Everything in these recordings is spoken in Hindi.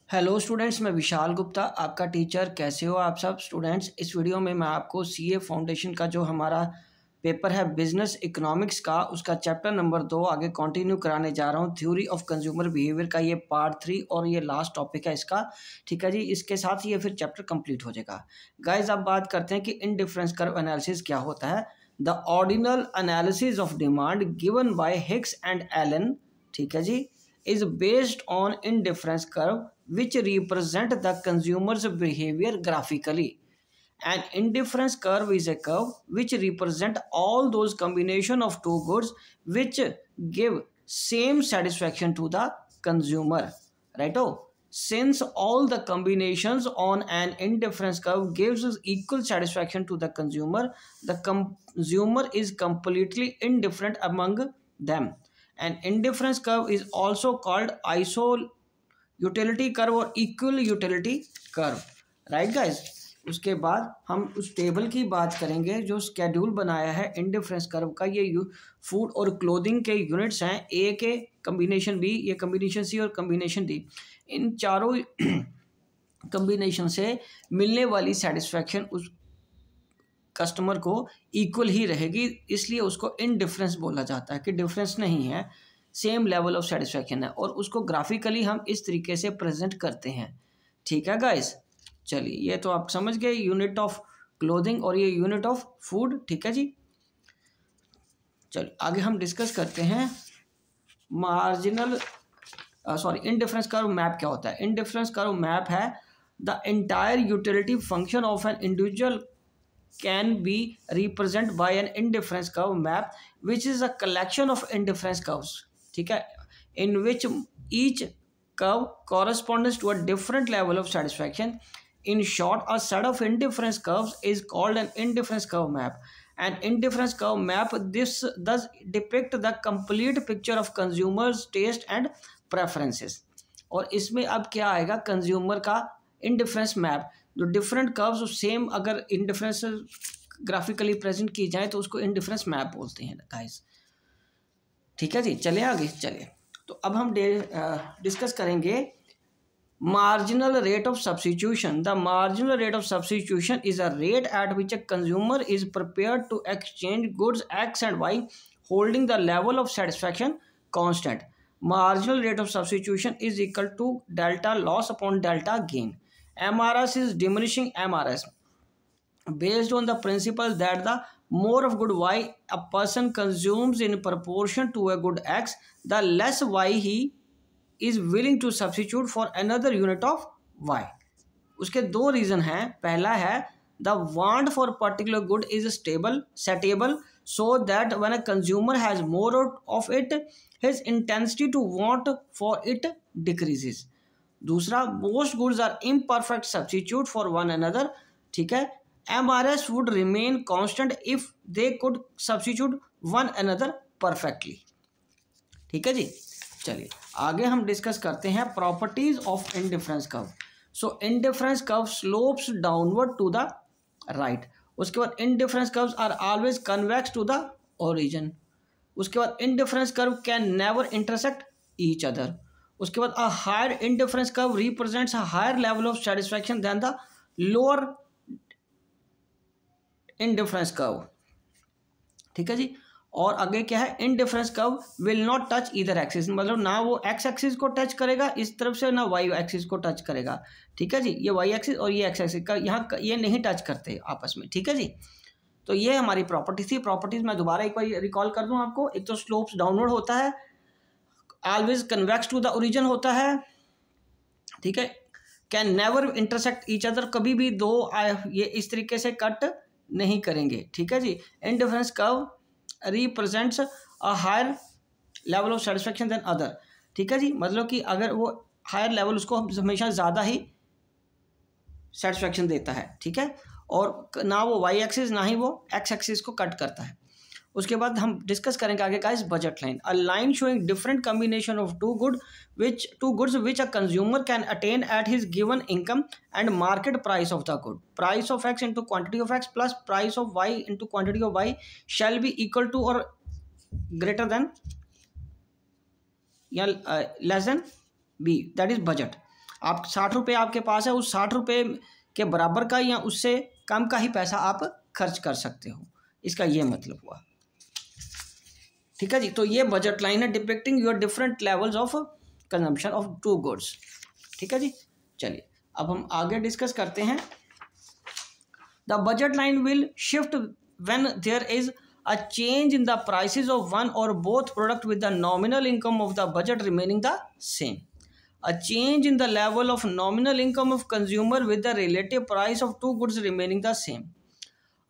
हेलो स्टूडेंट्स, मैं विशाल गुप्ता आपका टीचर। कैसे हो आप सब स्टूडेंट्स। इस वीडियो में मैं आपको सीए फाउंडेशन का जो हमारा पेपर है बिजनेस इकोनॉमिक्स का, उसका चैप्टर नंबर 2 आगे कंटिन्यू कराने जा रहा हूँ। थ्योरी ऑफ कंज्यूमर बिहेवियर का ये पार्ट 3 और ये लास्ट टॉपिक है इसका। ठीक है जी, इसके साथ ये फिर चैप्टर कंप्लीट हो जाएगा। गाइज अब बात करते हैं कि इनडिफरेंस कर्व एनालिसिस क्या होता है। The ordinal analysis of demand given by Hicks and Allen, ठीक है जी, is based on indifference curve which represent the consumer's behavior graphically. An indifference curve is a curve which represent all those combination of two goods which give same satisfaction to the consumer. Right? Since all the combinations on an indifference curve gives equal satisfaction to the consumer is completely indifferent among them. An indifference curve is also called iso utility curve और equal utility curve. Right guys, उसके बाद हम उस टेबल की बात करेंगे जो स्केड्यूल बनाया है इंडिफरेंस कर्व का। ये फूड और क्लोथिंग के यूनिट्स हैं, ए के कम्बिनेशन बी, ये कम्बिनेशन सी और कम्बिनेशन डी। इन चारों कम्बिनेशन से मिलने वाली सेटिस्फैक्शन उस कस्टमर को इक्वल ही रहेगी, इसलिए उसको इनडिफरेंस बोला जाता है कि डिफरेंस नहीं है, सेम लेवल ऑफ सेटिस्फैक्शन है। और उसको ग्राफिकली हम इस तरीके से प्रेजेंट करते हैं। ठीक है गाइस, चलिए ये तो आप समझ गए, यूनिट ऑफ क्लोथिंग और ये यूनिट ऑफ फूड। ठीक है जी, चलिए आगे हम डिस्कस करते हैं इनडिफरेंस कर्व मैप क्या होता है। इनडिफरेंस कर्व मैप है the entire utility function of an individual can be represented by an indifference curve map which is a collection of indifference curves, ठीक है, in which each curve corresponds to a different level of satisfaction. In short, a set of indifference curves is called an indifference curve map. An indifference curve map this does depict the complete picture of consumers taste and preferences. और इसमें अब क्या आएगा, कंज्यूमर का इंडिफरेंस मैप, जो डिफरेंट कर्व्स सेम अगर इंडिफरेंस ग्राफिकली प्रेजेंट की जाए तो उसको इंडिफरेंस मैप बोलते हैं गाइस। ठीक है जी, चलिए आगे चलिए। तो अब हम डिस्कस करेंगे marginal rate of substitution. The marginal rate of substitution is a rate at which a consumer is prepared to exchange goods X and Y holding the level of satisfaction constant. Marginal rate of substitution is equal to delta loss upon delta gain. MRS is diminishing MRS based on the principle that the more of good Y a person consumes in proportion to a good X, the less Y he is willing to substitute for another unit of Y. उसके दो रीज़न हैं। पहला है the want for particular good is setable so that when a consumer has more of it, his intensity to want for it decreases. दूसरा, most goods are imperfect substitute for one another. ठीक है, MRS would remain constant if they could substitute one another perfectly. ठीक है जी, चलिए आगे हम डिस्कस करते हैं properties of indifference curve. So indifference curve slopes downward to the right. उसके बाद indifference curves are always convex to the origin. उसके बाद indifference curve can never intersect each other. उसके बाद a higher indifference curve represents a higher level of satisfaction than the lower indifference curve. ठीक है जी, और आगे क्या है, indifference curve will not touch either axis, मतलब ना वो एक्स एक्सिस को टच करेगा इस तरफ से, ना वाई एक्सिस को टच करेगा। ठीक है जी, ये वाई एक्सिस और ये एक्स एक्सिस का यहाँ ये नहीं टच करते आपस में। ठीक है जी, तो ये हमारी प्रॉपर्टीज थी। प्रॉपर्टीज मैं दोबारा एक बार रिकॉल कर दूं आपको। एक तो स्लोप्स डाउनवर्ड होता है, always convex to the origin होता है, ठीक है, can never intersect each other, कभी भी दो ये इस तरीके से कट नहीं करेंगे। ठीक है जी, indifference curve represents a higher level of satisfaction than other. ठीक है जी, मतलब कि अगर वो हायर लेवल उसको हमेशा ज़्यादा ही सेटिस्फैक्शन देता है। ठीक है, और ना वो वाई एक्सिस ना ही वो एक्स एक्सिस को कट करता है। उसके बाद हम डिस्कस करेंगे आगे guys budget line. A line showing different combination of two goods which a consumer can attain at his given income and market price of the good. Price of X into quantity of X plus price of Y into quantity of Y shall be equal to और ग्रेटर देन या less than B, that is budget. आप 60 रुपये आपके पास है, उस 60 रुपये के बराबर का या उससे कम का ही पैसा आप खर्च कर सकते हो, इसका ये मतलब हुआ। ठीक है जी, तो ये बजट लाइन है depicting your different levels of consumption of two goods. ठीक है जी, चलिए अब हम आगे डिस्कस करते हैं। The budget line will shift when there is a change in the prices of one or both product with the nominal income of the budget remaining the same. A change in the level of nominal income of consumer with the relative price of two goods remaining the same.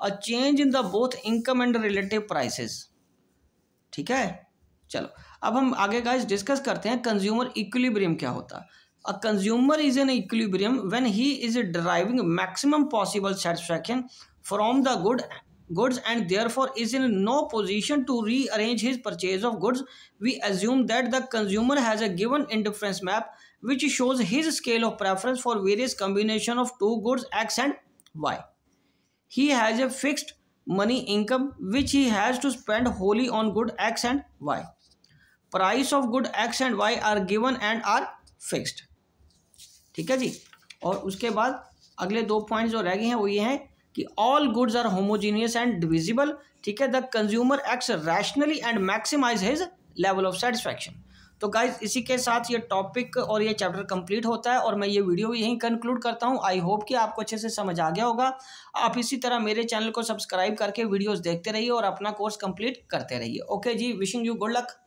A change in the both income and relative prices. ठीक है, चलो अब हम आगे गाइस डिस्कस करते हैं कंज्यूमर इक्विलिब्रियम क्या होता है। अ consumer is in equilibrium when he is driving maximum possible satisfaction from the goods and therefore is in no position to rearrange his purchase of goods. We assume that the consumer has a given indifference map which shows his scale of preference for various combination of two goods X and Y. He has a fixed money income which he has to spend wholly on good X and Y. Price of good X and Y are given and are fixed. ठीक है जी, और उसके बाद अगले 2 पॉइंट जो रह गए हैं वो ये हैं कि all goods are homogeneous and divisible. ठीक है, the consumer acts rationally and maximize his level of satisfaction. तो गाइज इसी के साथ ये टॉपिक और ये चैप्टर कंप्लीट होता है और मैं ये वीडियो यहीं कंक्लूड करता हूँ। आई होप कि आपको अच्छे से समझ आ गया होगा। आप इसी तरह मेरे चैनल को सब्सक्राइब करके वीडियोस देखते रहिए और अपना कोर्स कंप्लीट करते रहिए। ओके जी, विशिंग यू गुड लक।